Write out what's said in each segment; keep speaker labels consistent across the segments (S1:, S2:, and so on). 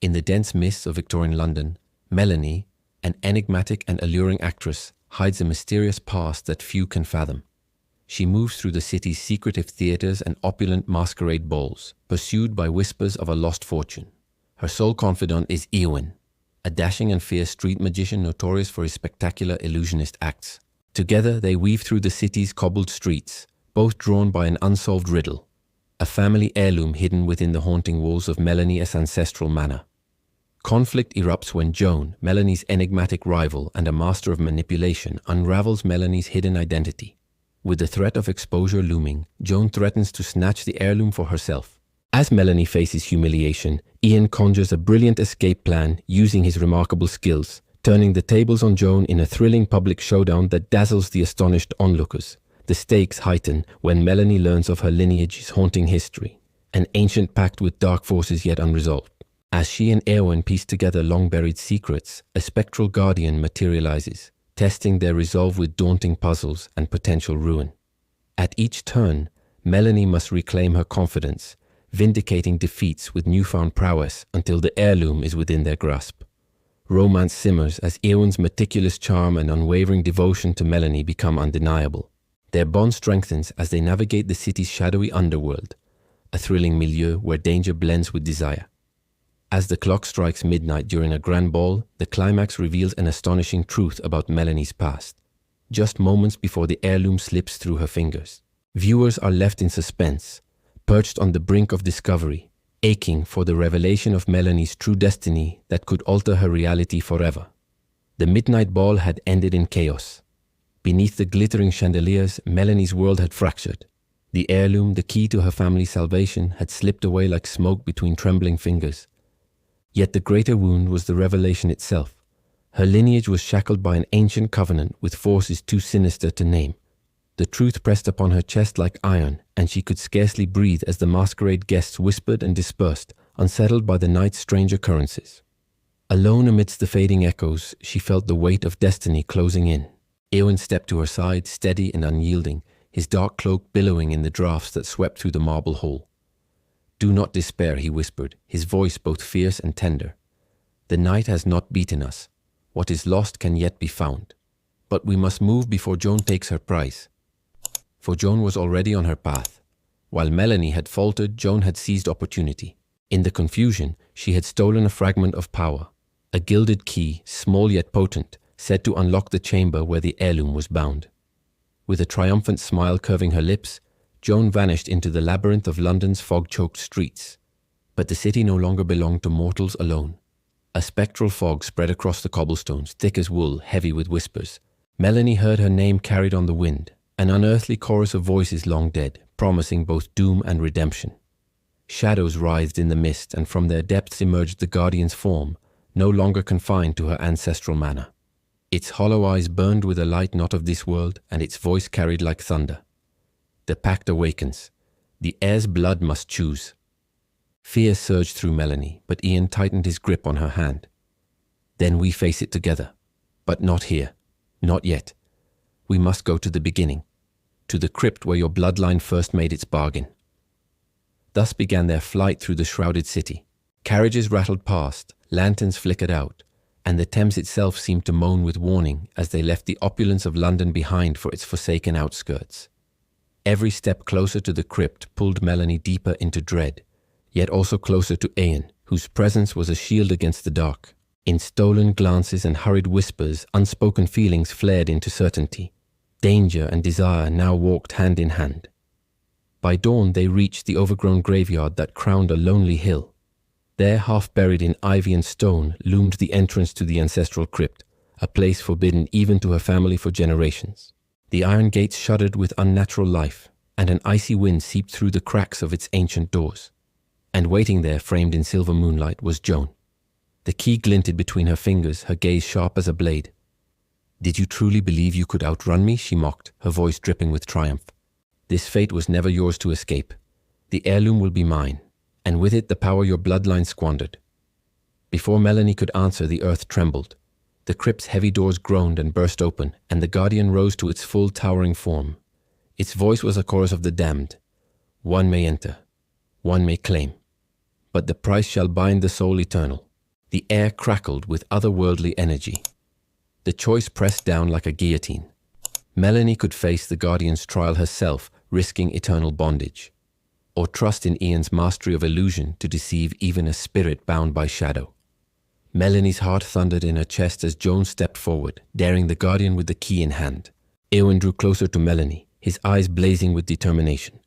S1: In the dense mists of Victorian London, Melanie, an enigmatic and alluring actress, hides a mysterious past that few can fathom. She moves through the city's secretive theatres and opulent masquerade balls, pursued by whispers of a lost fortune. Her sole confidant is Eoin, a dashing and fierce street magician notorious for his spectacular illusionist acts. Together they weave through the city's cobbled streets, both drawn by an unsolved riddle, a family heirloom hidden within the haunting walls of Melanie's ancestral manor. Conflict erupts when Joan, Melanie's enigmatic rival and a master of manipulation, unravels Melanie's hidden identity. With the threat of exposure looming, Joan threatens to snatch the heirloom for herself. As Melanie faces humiliation, Eoin conjures a brilliant escape plan using his remarkable skills, turning the tables on Joan in a thrilling public showdown that dazzles the astonished onlookers. The stakes heighten when Melanie learns of her lineage's haunting history, an ancient pact with dark forces yet unresolved. As she and Eoin piece together long-buried secrets, a spectral guardian materializes, testing their resolve with daunting puzzles and potential ruin. At each turn, Melanie must reclaim her confidence, vindicating defeats with newfound prowess until the heirloom is within their grasp. Romance simmers as Eowyn's meticulous charm and unwavering devotion to Melanie become undeniable. Their bond strengthens as they navigate the city's shadowy underworld, a thrilling milieu where danger blends with desire. As the clock strikes midnight during a grand ball, the climax reveals an astonishing truth about Melanie's past. Just moments before the heirloom slips through her fingers, viewers are left in suspense, perched on the brink of discovery, aching for the revelation of Melanie's true destiny that could alter her reality forever. The midnight ball had ended in chaos. Beneath the glittering chandeliers, Melanie's world had fractured. The heirloom, the key to her family's salvation, had slipped away like smoke between trembling fingers. Yet the greater wound was the revelation itself. Her lineage was shackled by an ancient covenant with forces too sinister to name. The truth pressed upon her chest like iron, and she could scarcely breathe as the masquerade guests whispered and dispersed, unsettled by the night's strange occurrences. Alone amidst the fading echoes, she felt the weight of destiny closing in. Eoin stepped to her side, steady and unyielding, his dark cloak billowing in the draughts that swept through the marble hall. "Do not despair," he whispered, his voice both fierce and tender. "The night has not beaten us. What is lost can yet be found. But we must move before Joan takes her prize." For Joan was already on her path. While Melanie had faltered, Joan had seized opportunity. In the confusion, she had stolen a fragment of power, a gilded key, small yet potent, said to unlock the chamber where the heirloom was bound. With a triumphant smile curving her lips, Joan vanished into the labyrinth of London's fog-choked streets. But the city no longer belonged to mortals alone. A spectral fog spread across the cobblestones, thick as wool, heavy with whispers. Melanie heard her name carried on the wind, an unearthly chorus of voices long dead, promising both doom and redemption. Shadows writhed in the mist, and from their depths emerged the guardian's form, no longer confined to her ancestral manor. Its hollow eyes burned with a light not of this world, and its voice carried like thunder. The pact awakens. The heir's blood must choose. Fear surged through Melanie, but Eoin tightened his grip on her hand. "Then we face it together. But not here. Not yet. We must go to the beginning, to the crypt where your bloodline first made its bargain." Thus began their flight through the shrouded city. Carriages rattled past, lanterns flickered out, and the Thames itself seemed to moan with warning as they left the opulence of London behind for its forsaken outskirts. Every step closer to the crypt pulled Melanie deeper into dread, yet also closer to Eoin, whose presence was a shield against the dark. In stolen glances and hurried whispers, unspoken feelings flared into certainty. Danger and desire now walked hand in hand. By dawn they reached the overgrown graveyard that crowned a lonely hill. There, half buried in ivy and stone, loomed the entrance to the ancestral crypt, a place forbidden even to her family for generations. The iron gates shuddered with unnatural life, and an icy wind seeped through the cracks of its ancient doors. And waiting there, framed in silver moonlight, was Joan. The key glinted between her fingers, her gaze sharp as a blade. "Did you truly believe you could outrun me?" she mocked, her voice dripping with triumph. "This fate was never yours to escape. The heirloom will be mine, and with it the power your bloodline squandered." Before Melanie could answer, the earth trembled. The crypt's heavy doors groaned and burst open, and the guardian rose to its full towering form. Its voice was a chorus of the damned. "One may enter, one may claim, but the price shall bind the soul eternal. The air crackled with otherworldly energy. The choice pressed down like a guillotine. Melanie could face the Guardian's trial herself, risking eternal bondage, or trust in Eon's mastery of illusion to deceive even a spirit bound by shadow. Melanie's heart thundered in her chest as Joan stepped forward, daring the Guardian with the key in hand. Eoin drew closer to Melanie, his eyes blazing with determination.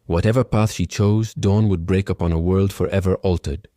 S1: Whatever path she chose, dawn would break upon a world forever altered,